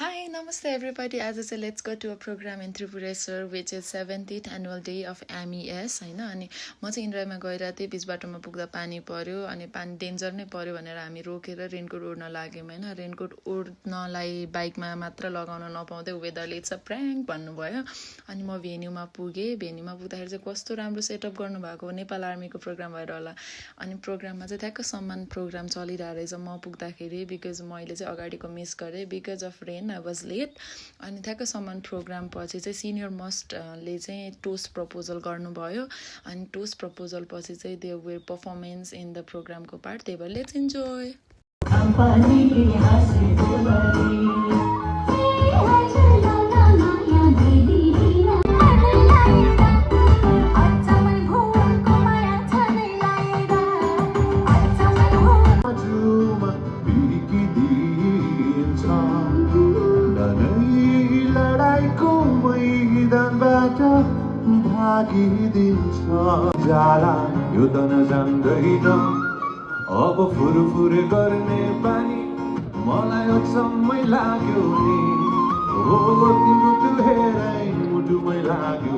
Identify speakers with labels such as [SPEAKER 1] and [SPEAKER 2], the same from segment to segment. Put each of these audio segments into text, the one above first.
[SPEAKER 1] Hi, namaste everybody. As I say, let's go to a program in Tripureshwar, which is 70th annual day of MES. हैन अनि म चाहिँ इन्द्रायमा गएर त्यही बीच बाटोमा पुग्दा पानी पर्यो अनि पानी डेन्जर नै पर्यो भनेर हामी रोकेर रेनकोट ओड्न लाग्यौँ हैन रेनकोट ओड्नलाई बाइकमा मात्र लगाउन नपाउँदै वेदरले इट्स अ प्र्याङ्क भन्नुभयो अनि म भेन्यूमा भेन्यूमा पुग्दाखेरि चाहिँ कस्तो राम्रो सेटअप गर्नुभएको नेपाल आर्मीको प्रोग्राम भएर होला अनि प्रोग्राममा चाहिँ ठ्याक्क सम्मान प्रोग्राम चलिरहेको रहेछ म पुग्दाखेरि बिकज मैले चाहिँ अगाडिको मिस गरेँ because of rain I was late अनि ठ्याक्क सम्मान प्रोग्राम पछि चाहिँ सिनियर मोस्टले चाहिँ टोस्ट प्रपोजल गर्नुभयो अनि टोस्ट प्रपोजल पछि चाहिँ they way performance in the प्रोग्रामको पार्ट त्यही भएर लेट्स इन्जोय
[SPEAKER 2] भागिदिन्छ जाला यो त नजान्दैन अब फुरफुर गर्ने पानी मलाई अचम्मै लाग्यो नि हो तिम्रो हेराइ मुटुमै लाग्यो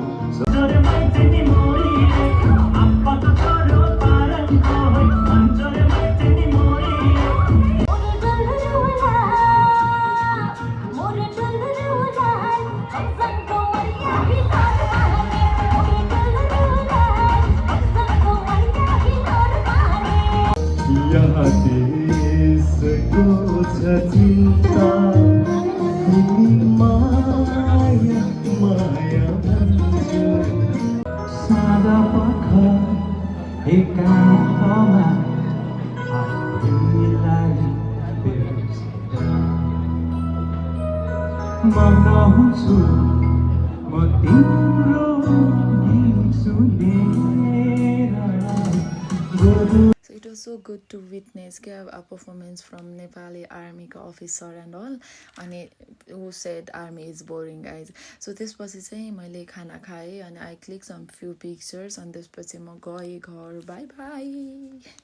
[SPEAKER 2] cinta ini maya maya sada pakha ekantama आफूलाई बिर्सिँदा मग्न हुन्छु म तिम्रो गीत सुनेर
[SPEAKER 1] So it was so good to witness a performance from Nepali Army officer and all and who said army is boring guys. So त्यसपछि चाहिँ मैले खाना खाएँ and I clicked some few pictures and त्यसपछि म गएँ घर bye bye